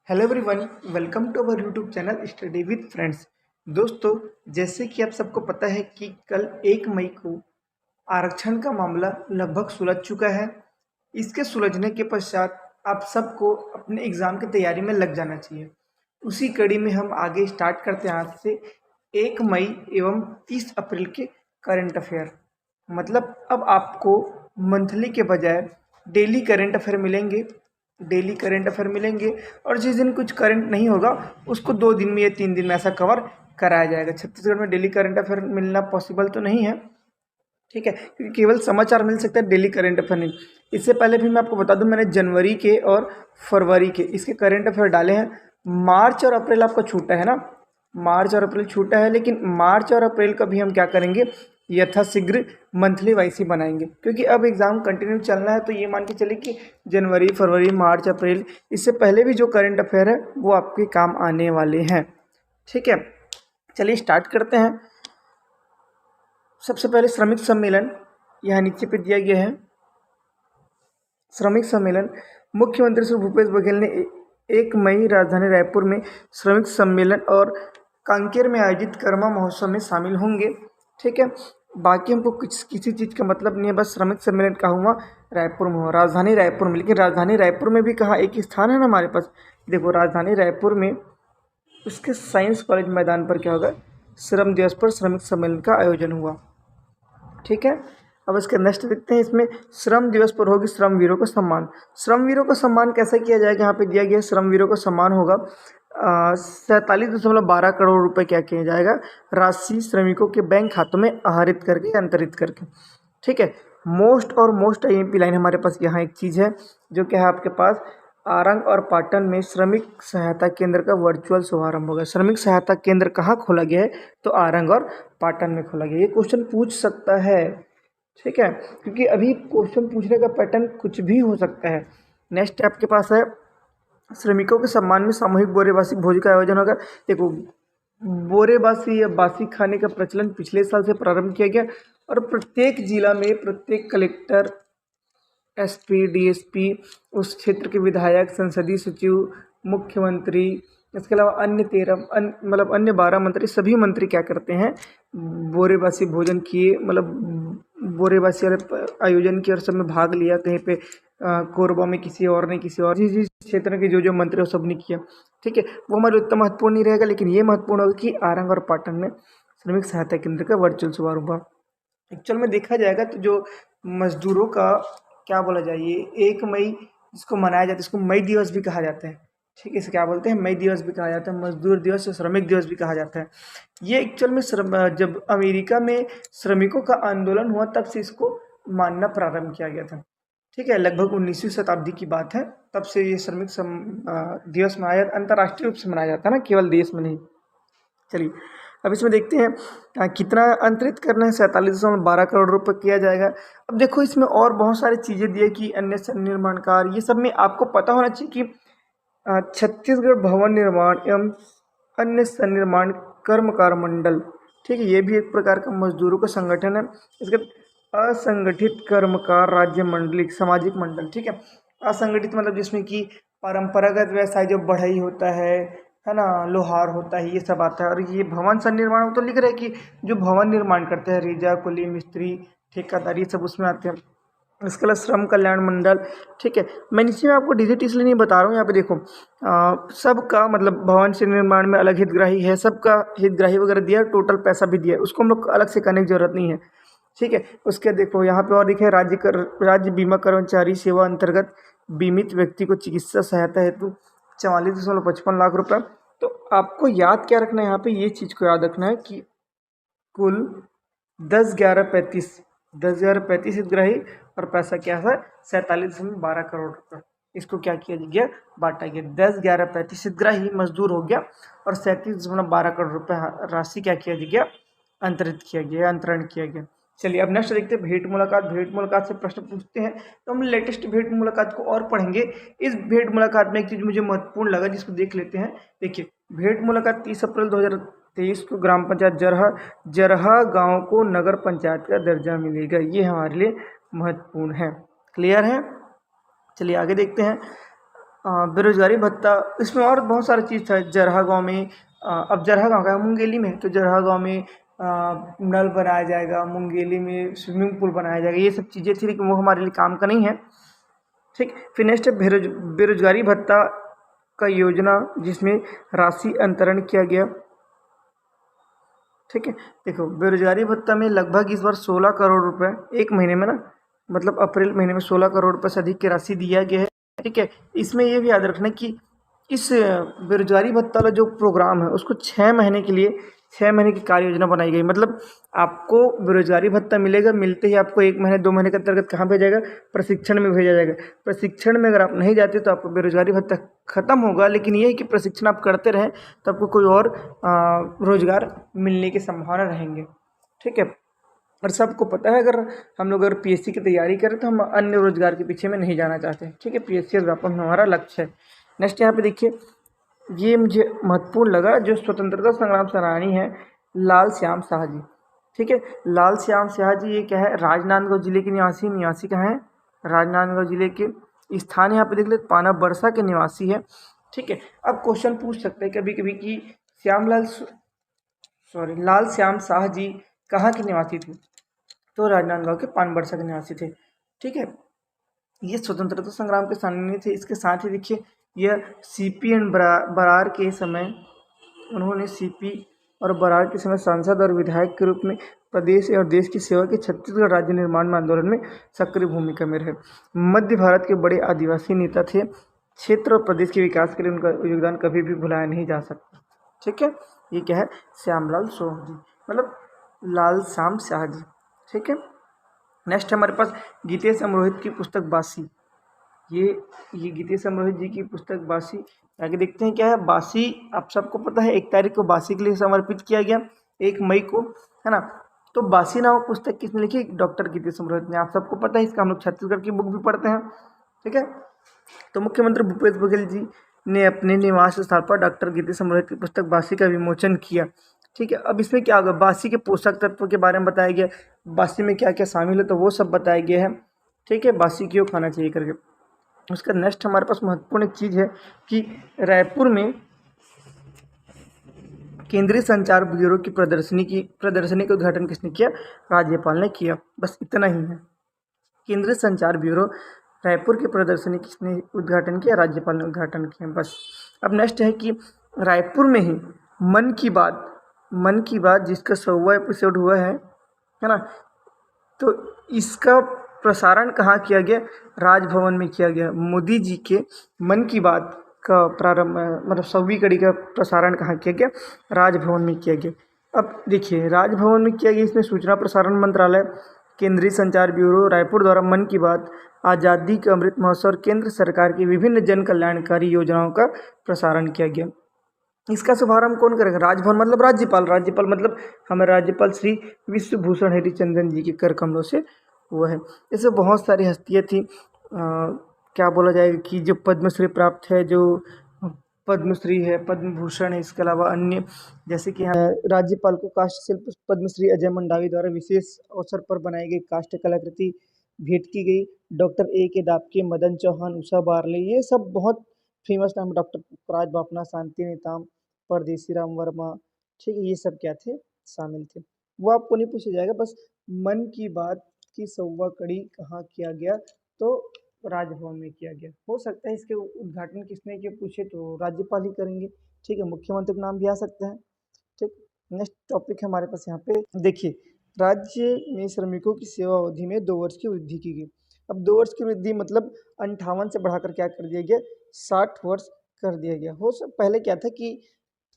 Hello everyone, welcome to our YouTube channel study with friends. दोस्तों, जैसे कि आप सबको पता है कि कल 1 मई को आरक्षण का मामला लगभग सुलझ चुका है। इसके सुलझने के पश्चात आप सबको अपने एग्ज़ाम की तैयारी में लग जाना चाहिए। उसी कड़ी में हम आगे स्टार्ट करते हैं आज से 1 मई एवं 30 अप्रैल के करंट अफेयर। मतलब अब आपको मंथली के बजाय डेली करंट अफेयर मिलेंगे। डेली करंट अफेयर मिलेंगे और जिस दिन कुछ करंट नहीं होगा उसको 2 दिन में या 3 दिन में ऐसा कवर कराया जाएगा। छत्तीसगढ़ में डेली करंट अफेयर मिलना पॉसिबल तो नहीं है, ठीक है, क्योंकि केवल समाचार मिल सकता है, डेली करंट अफेयर नहीं। इससे पहले भी मैं आपको बता दूं, मैंने जनवरी के और फरवरी के इसके करंट अफेयर डाले हैं। मार्च और अप्रैल आपका छूटा है ना, मार्च और अप्रैल छूटा है, लेकिन मार्च और अप्रैल का भी हम क्या करेंगे, यथाशीघ्र मंथली वाइज ही बनाएंगे, क्योंकि अब एग्ज़ाम कंटिन्यू चलना है। तो ये मान के चलिए कि जनवरी, फरवरी, मार्च, अप्रैल, इससे पहले भी जो करंट अफेयर है वो आपके काम आने वाले हैं, ठीक है। चलिए स्टार्ट करते हैं। सबसे पहले श्रमिक सम्मेलन यहाँ नीचे पे दिया गया है। श्रमिक सम्मेलन, मुख्यमंत्री श्री भूपेश बघेल ने 1 मई राजधानी रायपुर में श्रमिक सम्मेलन और कांकेर में आयोजित कर्मा महोत्सव में शामिल होंगे, ठीक है। बाकी हमको किसी चीज़ का मतलब नहीं है, बस श्रमिक सम्मेलन कहाँ हुआ, रायपुर में हुआ, राजधानी रायपुर में। लेकिन राजधानी रायपुर में भी कहाँ, एक स्थान है ना हमारे पास, देखो राजधानी रायपुर में उसके साइंस कॉलेज मैदान पर क्या होगा, श्रम दिवस पर श्रमिक सम्मेलन का आयोजन हुआ, ठीक है। अब इसके नेक्स्ट देखते हैं। इसमें श्रम दिवस पर होगी श्रम वीरों का सम्मान। श्रम वीरों का सम्मान कैसे किया जाएगा, यहाँ पे दिया गया श्रम वीरों का सम्मान होगा 47.12 करोड़ रुपए क्या किया जाएगा, राशि श्रमिकों के बैंक खातों में आहरित करके अंतरित करके, ठीक है। मोस्ट IMP लाइन हमारे पास यहाँ एक चीज़ है जो क्या है आपके पास, आरंग और पाटन में श्रमिक सहायता केंद्र का वर्चुअल शुभारंभ होगा। श्रमिक सहायता केंद्र कहाँ खोला गया है, तो आरंग और पाटन में खोला गया। ये क्वेश्चन पूछ सकता है, ठीक है, क्योंकि अभी क्वेश्चन पूछने का पैटर्न कुछ भी हो सकता है। नेक्स्ट आपके पास है, श्रमिकों के सम्मान में सामूहिक बोरेबासी भोज का आयोजन होगा। देखो, बोरेबासी या बासी खाने का प्रचलन पिछले साल से प्रारंभ किया गया और प्रत्येक जिला में प्रत्येक कलेक्टर, SP, DSP, उस क्षेत्र के विधायक, संसदीय सचिव, मुख्यमंत्री, इसके अलावा अन्य 13 मतलब अन्य 12 मंत्री, सभी मंत्री क्या करते हैं, बोरेबासी भोजन किए, मतलब बोरेबासी वाले आयोजन किए और सब में भाग लिया। कहीं पे कोरबा में किसी और ने, किसी और जिस क्षेत्र के जो मंत्री हो सब ने किया, ठीक है। वो हमारे उतना महत्वपूर्ण नहीं रहेगा, लेकिन ये महत्वपूर्ण होगा कि आरंग और पाटन में श्रमिक सहायता केंद्र का वर्चुअल शुभारंभ हुआ। एक्चुअल में देखा जाएगा तो जो मजदूरों का क्या बोला जाए, ये 1 मई जिसको मनाया जाता है इसको मई दिवस भी कहा जाता है, ठीक है। इसे क्या बोलते हैं, मई दिवस भी कहा जाता है, मजदूर दिवस या श्रमिक दिवस भी कहा जाता है। ये एक्चुअल में जब अमेरिका में श्रमिकों का आंदोलन हुआ तब से इसको मानना प्रारंभ किया गया था, ठीक है। लगभग 19वीं शताब्दी की बात है, तब से ये श्रमिक दिवस मनाया, अंतर्राष्ट्रीय रूप से मनाया जाता है ना, केवल देश में नहीं। चलिए अब इसमें देखते हैं कितना अंतरित करना है, 47.12 करोड़ रुपए किया जाएगा। अब देखो इसमें और बहुत सारी चीज़ें दी है कि अन्य निर्माणकार, ये सब में आपको पता होना चाहिए कि छत्तीसगढ़ भवन निर्माण एवं अन्य सन्निर्माण कर्मकार मंडल, ठीक है, ये भी एक प्रकार का मजदूरों का संगठन है। इसके असंगठित कर्मकार राज्य मंडलिक सामाजिक मंडल, ठीक है। असंगठित मतलब जिसमें कि परंपरागत व्यवसाय जो बढ़ई होता है ना, लोहार होता है, ये सब आता है। और ये भवन सन्निर्माण तो लिख रहे हैं कि जो भवन निर्माण करते हैं, रेजा, कुली, मिस्त्री, ठेकेदार, ये सब उसमें आते हैं। इसके अलावा श्रम कल्याण मंडल, ठीक है। मैं नीचे में आपको डिजिट इसलिए नहीं बता रहा हूँ, यहाँ पे देखो सबका मतलब भवन से निर्माण में अलग हितग्राही है, सबका हितग्राही वगैरह दिया, टोटल पैसा भी दिया, उसको हम लोग अलग से करने की जरूरत नहीं है, ठीक है। उसके देखो यहाँ पे और लिखे, राज्य बीमा कर्मचारी सेवा अंतर्गत बीमित व्यक्ति को चिकित्सा सहायता हेतु 44.55 लाख रुपए। तो आपको याद क्या रखना है, यहाँ पे ये चीज़ को याद रखना है कि कुल 10,11,35 हितग्राही और पैसा क्या है, 47.12 करोड़ रुपए। इसको क्या किया गया, बांटा गया। 10,11,35 हितग्राही मजदूर हो गया और 37.12 करोड़ रुपए राशि क्या किया गया, अंतरित किया गया, अंतरण किया गया। चलिए अब नेक्स्ट देखते हैं भेंट मुलाकात। भेंट मुलाकात से प्रश्न पूछते हैं, तो हम लेटेस्ट भेंट मुलाकात को और पढ़ेंगे। इस भेंट मुलाकात में एक चीज़ मुझे महत्वपूर्ण लगा जिसको देख लेते हैं। देखिए, भेंट मुलाकात 30 अप्रैल 2023 को ग्राम पंचायत जरहा गांव को नगर पंचायत का दर्जा मिलेगा। ये हमारे लिए महत्वपूर्ण है, क्लियर है। चलिए आगे देखते हैं। बेरोजगारी भत्ता, इसमें और बहुत सारी चीज़ था। जरहा गाँव में अब जरहा गाँव का है, मुंगेली में है, तो जरहा गाँव में नल बनाया जाएगा, मुंगेली में स्विमिंग पूल बनाया जाएगा, ये सब चीज़ें थी, लेकिन वो हमारे लिए काम का नहीं है। ठीक, फिर नेक्स्ट है बेरोजगारी भत्ता का योजना, जिसमें राशि अंतरण किया गया। ठीक है, देखो बेरोजगारी भत्ता में लगभग इस बार 16 करोड़ रुपए एक महीने में ना, मतलब अप्रैल महीने में 16 करोड़ रुपए से अधिक की राशि दिया गया है। ठीक है, इसमें ये भी याद रखना कि इस बेरोजगारी भत्ता वाला जो प्रोग्राम है उसको 6 महीने के लिए 6 महीने की कार्य योजना बनाई गई। मतलब आपको बेरोजगारी भत्ता मिलेगा, मिलते ही आपको 1 महीने 2 महीने के अंतर्गत कहाँ भेजा जाएगा, प्रशिक्षण में भेजा जाएगा। प्रशिक्षण में अगर आप नहीं जाते तो आपको बेरोजगारी भत्ता खत्म होगा, लेकिन ये है कि प्रशिक्षण आप करते रहें तो आपको कोई और रोजगार मिलने की संभावना रहेंगे। ठीक है, और सबको पता है, अगर हम लोग अगर पीएससी की तैयारी करें तो हम अन्य रोजगार के पीछे में नहीं जाना चाहते। ठीक है, पीएससी और व्यापक में हमारा लक्ष्य है। नेक्स्ट यहाँ पे देखिए, ये मुझे महत्वपूर्ण लगा, जो स्वतंत्रता संग्राम सेनानी है लाल श्याम शाह जी। ठीक है, लाल श्याम शाह जी ये क्या है, राजनांदगांव जिले के निवासी, निवासी कहाँ है, राजनांदगांव जिले के, स्थान यहाँ पे देख ले पाना बरसा के निवासी है। ठीक है, अब क्वेश्चन पूछ सकते हैं कभी कभी कि लाल श्याम शाह जी कहाँ के निवासी थे, तो राजनांदगांव के पानबरसा के निवासी थे। ठीक है, ये स्वतंत्रता संग्राम के सेनानी थे। इसके साथ ही देखिए, यह सीपी एंड बरार के समय, उन्होंने सीपी और बरार के समय सांसद और विधायक के रूप में प्रदेश और देश की सेवा के छत्तीसगढ़ राज्य निर्माण में आंदोलन में सक्रिय भूमिका में रहे। मध्य भारत के बड़े आदिवासी नेता थे। क्षेत्र और प्रदेश के विकास के लिए उनका योगदान कभी भी भुलाया नहीं जा सकता। ठीक है, ये क्या है, श्यामलाल सोह जी, मतलब लाल श्याम शाह जी। ठीक है, नेक्स्ट हमारे पास गीतेश अमरोहित की पुस्तक बासी। ये गीतेश अमरोहित जी की पुस्तक बासी, आगे देखते हैं क्या है। बासी आप सबको पता है 1 तारीख को बासी के लिए समर्पित किया गया, 1 मई को, है ना। तो बासी नामक पुस्तक किसने लिखी, डॉक्टर गीतेश अमरोहित ने। आप सबको पता है, इसका हम लोग छत्तीसगढ़ की बुक भी पढ़ते हैं। ठीक है, तो मुख्यमंत्री भूपेश बघेल जी ने अपने निवास स्थल पर डॉक्टर गीतेश अमरोहित की पुस्तक बासी का विमोचन किया। ठीक है, अब इसमें क्या होगा, बासी के पोषक तत्वों के बारे में बताया गया, बासी में क्या क्या शामिल है, तो वो सब बताया गया है। ठीक है, बासी क्यों खाना चाहिए करके। उसका नेक्स्ट हमारे पास महत्वपूर्ण एक चीज़ है कि रायपुर में केंद्रीय संचार ब्यूरो की प्रदर्शनी का उद्घाटन किसने किया, राज्यपाल ने किया। बस इतना ही है। केंद्रीय संचार ब्यूरो रायपुर की प्रदर्शनी किसने उद्घाटन किया, राज्यपाल ने उद्घाटन किया। बस अब नेक्स्ट है कि रायपुर में ही मन की बात जिसका 100वां एपिसोड हुआ है ना, तो इसका प्रसारण कहाँ किया गया, राजभवन में किया गया। मोदी जी के मन की बात का प्रारंभ, मतलब 100वीं कड़ी का प्रसारण कहाँ किया गया, राजभवन में किया गया। अब देखिए, राजभवन में किया गया, इसमें सूचना प्रसारण मंत्रालय, केंद्रीय संचार ब्यूरो रायपुर द्वारा मन की बात, आज़ादी का अमृत महोत्सव और केंद्र सरकार की विभिन्न जन कल्याणकारी योजनाओं का प्रसारण किया गया। इसका शुभारंभ कौन करेगा, राजभवन मतलब राज्यपाल मतलब हमारे राज्यपाल श्री विश्वभूषण हरिचंदन जी के कर कमलों से हुआ है। इससे बहुत सारी हस्तियाँ थी, क्या बोला जाएगा कि जो पद्मश्री प्राप्त है, जो पद्मश्री है, पद्म भूषण है, इसके अलावा अन्य जैसे कि राज्यपाल को काष्ठ शिल्प पद्मश्री अजय मंडावी द्वारा विशेष अवसर पर बनाई गई काष्ठ कलाकृति भेंट की गई। डॉक्टर ए के दापके, मदन चौहान, उषा बारले, ये सब बहुत फेमस नाम, डॉक्टर पुखराज बाफना, शांति नेताम, परदेसी राम वर्मा। ठीक है, ये सब क्या थे, शामिल थे। वो आपको नहीं पूछा जाएगा। बस मन की बात की 100वां कड़ी कहाँ किया गया, तो राजभवन में किया गया। हो सकता है इसके उद्घाटन किसने किया पूछे तो राज्यपाल ही करेंगे। ठीक है, मुख्यमंत्री के नाम भी आ सकते हैं। ठीक, नेक्स्ट टॉपिक है हमारे पास यहाँ पे, देखिए राज्य में श्रमिकों की सेवा अवधि में 2 वर्ष की वृद्धि की गई। अब 2 वर्ष की वृद्धि मतलब 58 से बढ़ाकर क्या कर दिया गया, 60 वर्ष कर दिया गया। हो सब पहले क्या था कि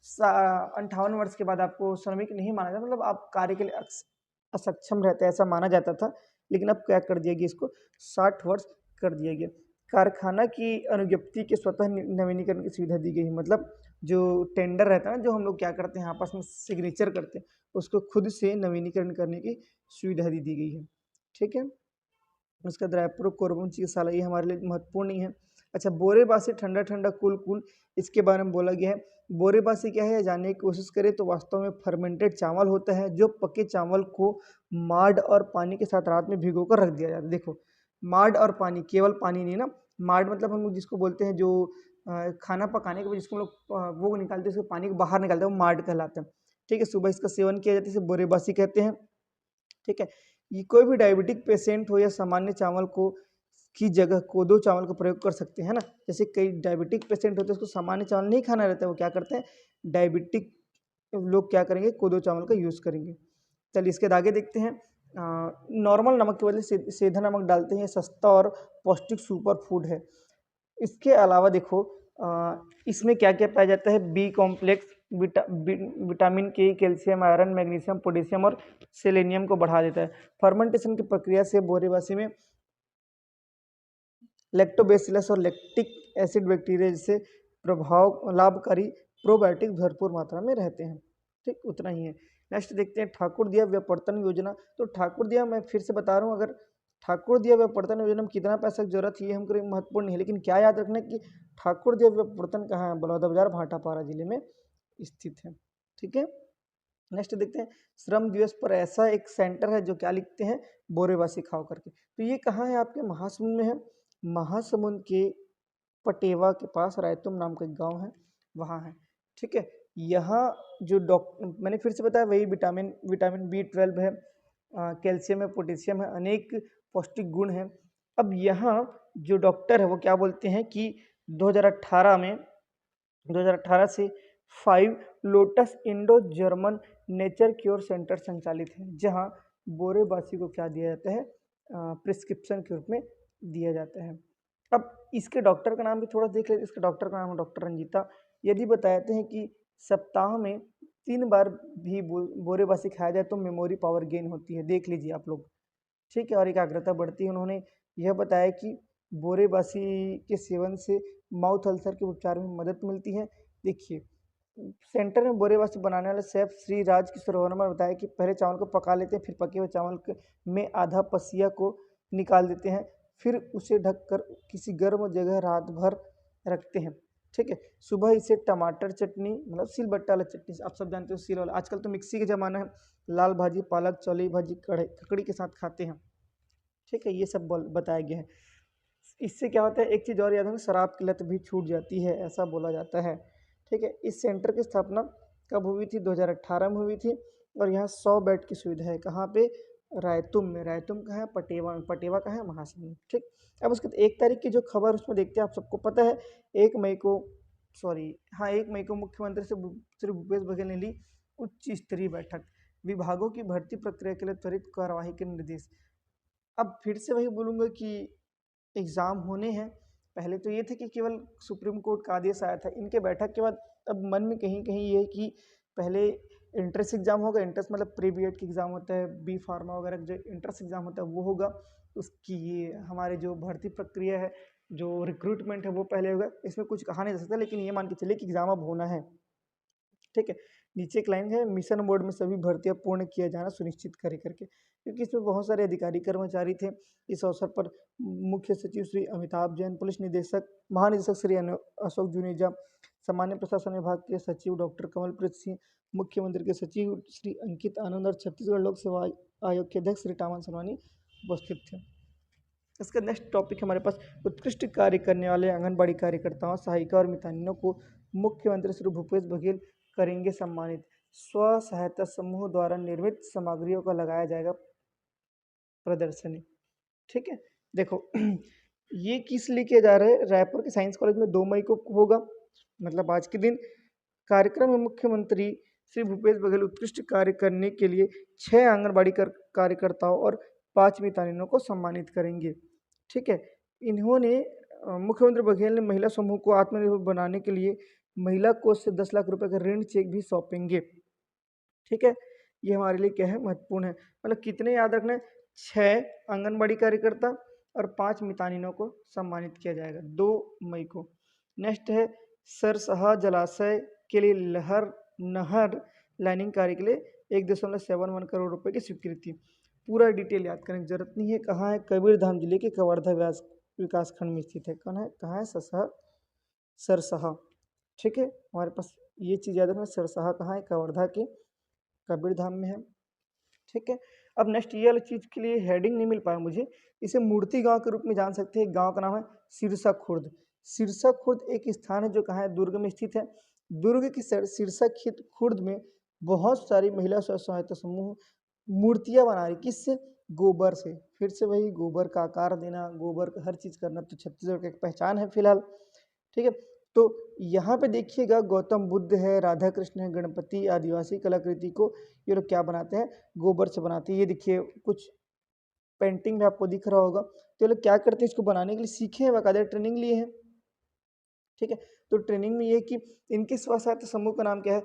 58 वर्ष के बाद आपको श्रमिक नहीं माना जाता, मतलब आप कार्य के लिए असक्षम रहते हैं, ऐसा माना जाता था। लेकिन अब क्या कर दिया गया, इसको 60 वर्ष कर दिया गया। कारखाना की अनुज्ञप्ति के स्वतः नवीनीकरण की सुविधा दी गई। मतलब जो टेंडर रहता है ना, जो हम लोग क्या करते हैं आपस में सिग्नेचर करते हैं, उसको खुद से नवीनीकरण करने की सुविधा दी गई है। ठीक है, उसका रायपुर कोरबन चिकित्सालय, ये हमारे लिए महत्वपूर्ण नहीं है। अच्छा, बोरेबासी ठंडा ठंडा कूल कूल, इसके बारे में बोला गया है। बोरेबासी क्या है, जानने की कोशिश करें तो वास्तव में फर्मेंटेड चावल होता है, जो पके चावल को माड और पानी के साथ रात में भिगो कर रख दिया जाता है। देखो, माड और पानी, केवल पानी नहीं ना, मार्ड मतलब हम लोग जिसको बोलते हैं जो खाना पकाने के बाद जिसको हम लोग वो निकालते हैं, उसको पानी को बाहर निकालते हैं, वो मार्ड कहलाता है। ठीक है, सुबह इसका सेवन किया जाता है, इसे बोरेबासी कहते हैं। ठीक है, ये कोई भी डायबिटिक पेशेंट हो या सामान्य चावल को की जगह कोदो चावल का प्रयोग कर सकते हैं ना। जैसे कई डायबिटिक पेशेंट होते हैं, उसको सामान्य चावल नहीं खाना रहता है, वो क्या करते हैं, डायबिटिक लोग क्या करेंगे, कोदो चावल का यूज़ करेंगे। चलिए इसके आगे देखते हैं। नॉर्मल नमक के बदले सेंधा नमक डालते हैं, सस्ता और पौष्टिक सुपर फूड है। इसके अलावा देखो इसमें क्या क्या पाया जाता है, बी कॉम्प्लेक्स, विटामिन के, कैल्शियम, आयरन, मैग्नीशियम, पोटेशियम और सेलेनियम को बढ़ा देता है। फर्मेंटेशन की प्रक्रिया से बोरेबासी में लैक्टोबैसिलस और लैक्टिक एसिड बैक्टीरिया जैसे प्रभाव लाभकारी प्रोबायोटिक भरपूर मात्रा में रहते हैं। ठीक, उतना ही है। नेक्स्ट देखते हैं ठाकुर दिया व्यावर्तन योजना। तो ठाकुर दिया मैं फिर से बता रहा हूँ, अगर ठाकुर दिया व्यावर्तन योजना में कितना पैसा की जरूरत है ये हमको महत्वपूर्ण नहीं है, लेकिन क्या याद रखना कि ठाकुर दिया व्यावर्तन कहाँ है, बलौदाबाजार भाटापारा जिले में स्थित है। ठीक है, नेक्स्ट देखते हैं श्रम दिवस पर ऐसा एक सेंटर है जो क्या लिखते हैं, बोरेबासी खाओ करके। तो ये कहाँ है, आपके महासमुंद में है। महासमुंद के पटेवा के पास रायतुम नाम का एक गांव है, वहाँ है। ठीक है, यहाँ जो डॉक्टर मैंने फिर से बताया वही विटामिन विटामिन B12 है, कैल्शियम है, पोटेशियम है, अनेक पौष्टिक गुण हैं। अब यहाँ जो डॉक्टर है वो क्या बोलते हैं कि 2018 से 5 lotus Indo German nature cure centre संचालित है, जहाँ बोरेबासी को क्या दिया जाता है, प्रिस्क्रिप्शन के रूप में दिया जाता है। अब इसके डॉक्टर का नाम भी थोड़ा देख लेते हैं। इसके डॉक्टर का नाम है डॉक्टर रंजीता। यदि बताते हैं कि सप्ताह में 3 बार भी बोरेबासी खाया जाए तो मेमोरी पावर गेन होती है, देख लीजिए आप लोग। ठीक है, और एकाग्रता बढ़ती है। उन्होंने यह बताया कि बोरेबासी के सेवन से माउथ अल्सर के उपचार में मदद मिलती है। देखिए, सेंटर में बोरेबासी बनाने वाले शेफ श्री राज किशोर वर्मा ने बताया कि पहले चावल को पका लेते हैं, फिर पके हुए चावल में आधा पसिया को निकाल देते हैं, फिर उसे ढककर किसी गर्म जगह रात भर रखते हैं। ठीक है, सुबह इसे टमाटर चटनी मतलब सिलबट्टा वाला चटनी, आप सब जानते हो सिल वाला, आजकल तो मिक्सी का ज़माना है, लाल भाजी, पालक, चौली भाजी, ककड़ी के साथ खाते हैं। ठीक है, ये सब बताया गया है। इससे क्या होता है, एक चीज़ और याद है, शराब की लत भी छूट जाती है, ऐसा बोला जाता है। ठीक है, इस सेंटर की स्थापना कब हुई थी, 2018 में हुई थी, और यहाँ 100 बेड की सुविधा है। कहाँ पे, रायतुम में। रायतुम कहाँ है, पटेवा में। पटेवा कहाँ है, महासमुंद। ठीक, अब उसके 1 तारीख की जो खबर उसमें देखते हैं, आप सबको पता है 1 मई को, सॉरी हाँ 1 मई को मुख्यमंत्री से श्री भूपेश बघेल ने ली उच्च स्तरीय बैठक, विभागों की भर्ती प्रक्रिया के लिए त्वरित कार्यवाही के निर्देश। अब फिर से वही बोलूँगा कि एग्ज़ाम होने हैं। पहले तो ये थे कि केवल सुप्रीम कोर्ट का आदेश आया था, इनके बैठक के बाद अब मन में कहीं कहीं ये है कि पहले एंट्रेंस एग्ज़ाम होगा। एंट्रेंस मतलब प्री बीएड की एग्ज़ाम होता है, बी फार्मा वगैरह जो एंट्रेंस एग्ज़ाम होता है वो होगा। उसकी ये हमारे जो भर्ती प्रक्रिया है, जो रिक्रूटमेंट है वो पहले होगा। इसमें कुछ कहा नहीं जा सकता, लेकिन ये मान के चलिए कि एग्ज़ाम अब होना है। ठीक है, नीचे एक लाइन है, मिशन मोड में सभी भर्तियां पूर्ण किया जाना सुनिश्चित करे करके, क्योंकि इसमें बहुत सारे अधिकारी कर्मचारी थे। इस अवसर पर मुख्य सचिव श्री अमिताभ जैन, पुलिस निदेशक महानिदेशक श्री अशोक जुनेजा, सामान्य प्रशासन विभाग के सचिव डॉक्टर कमलप्रीत सिंह, मुख्यमंत्री के सचिव श्री अंकित आनंद और छत्तीसगढ़ लोक सेवा आयोग के अध्यक्ष श्री टामन सरवानी उपस्थित थे। इसका नेक्स्ट टॉपिक हमारे पास, उत्कृष्ट कार्य करने वाले आंगनबाड़ी कार्यकर्ताओं, सहायिका और मितानिनों को मुख्यमंत्री श्री भूपेश बघेल करेंगे सम्मानित। स्व सहायता समूह द्वारा निर्मित सामग्रियों का लगाया जाएगा प्रदर्शनी। ठीक है, देखो ये किस लिए किया जा रहा है, रायपुर के साइंस कॉलेज में 2 मई को होगा, मतलब आज के दिन। कार्यक्रम में मुख्यमंत्री श्री भूपेश बघेल उत्कृष्ट कार्य करने के लिए 6 आंगनबाड़ी कार्यकर्ताओं और 5 मितानिनों को सम्मानित करेंगे। ठीक है, इन्होंने मुख्यमंत्री बघेल ने महिला समूह को आत्मनिर्भर बनाने के लिए महिला कोष से 10 लाख रुपए का ऋण चेक भी सौंपेंगे। ठीक है, ये हमारे लिए क्या है, महत्वपूर्ण है। मतलब कितने याद रखना है, 6 आंगनबाड़ी कार्यकर्ता और 5 मितानिनों को सम्मानित किया जाएगा 2 मई को। नेक्स्ट है सरसहा जलाशय के लिए नहर लाइनिंग कार्य के लिए 1.71 करोड़ रुपए की स्वीकृति। पूरा डिटेल याद करने की जरूरत नहीं है। कहाँ है, कबीरधाम जिले के कवर्धा विकास खंड में स्थित है। कहाँ है, सरसहा। ठीक है, हमारे पास ये चीज़ याद रखना, सरसहा कहाँ है, कवर्धा के कबीरधाम में है। ठीक है, अब नेक्स्ट ये वाली चीज़ के लिए हेडिंग नहीं मिल पाया मुझे, इसे मूर्ति गांव के रूप में जान सकते हैं। गांव का नाम है सिरसा खुर्द। सिरसा खुर्द एक स्थान है जो कहाँ है, दुर्ग में स्थित है। दुर्ग की सिरसा खुर्द में बहुत सारी महिला स्व सहायता समूह मूर्तियां बना रही, किससे, गोबर से। फिर से वही गोबर का आकार देना, गोबर का हर चीज़ करना तो छत्तीसगढ़ की एक पहचान है फिलहाल। ठीक है, तो यहाँ पे देखिएगा गौतम बुद्ध है, राधा कृष्ण है, गणपति, आदिवासी कलाकृति को ये लोग क्या बनाते हैं, गोबर से बनाते हैं। ये देखिए कुछ पेंटिंग में आपको दिख रहा होगा। तो ये लोग क्या करते हैं, इसको बनाने के लिए सीखे हैं, बाकायदा ट्रेनिंग लिए हैं। ठीक है, तो ट्रेनिंग में ये कि इनके स्व सहायता समूह का नाम क्या है,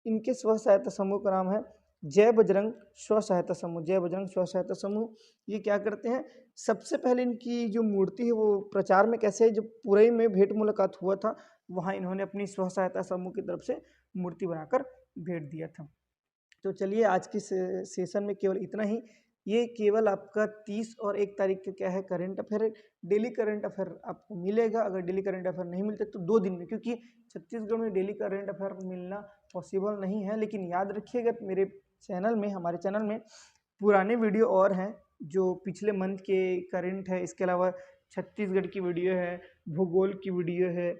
इनके स्व सहायता समूह का नाम है जय बजरंग स्व सहायता समूह। जय बजरंग स्व सहायता समूह ये क्या करते हैं, सबसे पहले इनकी जो मूर्ति है वो प्रचार में कैसे है, जब पुरई में भेंट मुलाकात हुआ था वहाँ इन्होंने अपनी स्व सहायता समूह की तरफ से मूर्ति बनाकर भेंट दिया था। तो चलिए आज की सेशन में केवल इतना ही। ये केवल आपका 30 और 1 तारीख का क्या है, करंट अफेयर है। डेली करंट अफेयर आपको मिलेगा। अगर डेली करंट अफेयर नहीं मिलते तो 2 दिन में, क्योंकि छत्तीसगढ़ में डेली करंट अफेयर मिलना पॉसिबल नहीं है। लेकिन याद रखिएगा मेरे चैनल में, हमारे चैनल में पुराने वीडियो और हैं जो पिछले मंथ के करंट है। इसके अलावा छत्तीसगढ़ की वीडियो है, भूगोल की वीडियो है,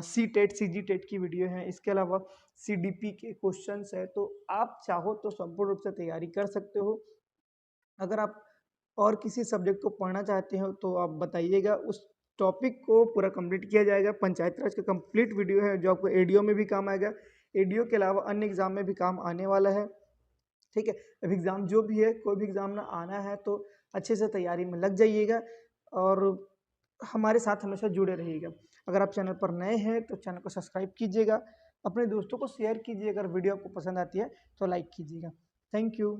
सी टेट सी जी टेट की वीडियो है, इसके अलावा CDP के क्वेश्चंस है। तो आप चाहो तो संपूर्ण रूप से तैयारी कर सकते हो। अगर आप और किसी सब्जेक्ट को पढ़ना चाहते हो तो आप बताइएगा, उस टॉपिक को पूरा कंप्लीट किया जाएगा। पंचायत राज का कंप्लीट वीडियो है जो आपको एडीओ में भी काम आएगा, एडीओ के अलावा अन्य एग्जाम में भी काम आने वाला है। ठीक है, अब एग्ज़ाम जो भी है, कोई भी एग्ज़ाम ना आना है तो अच्छे से तैयारी में लग जाइएगा और हमारे साथ हमेशा जुड़े रहिएगा। अगर आप चैनल पर नए हैं तो चैनल को सब्सक्राइब कीजिएगा, अपने दोस्तों को शेयर कीजिए, अगर वीडियो आपको पसंद आती है तो लाइक कीजिएगा। Thank you.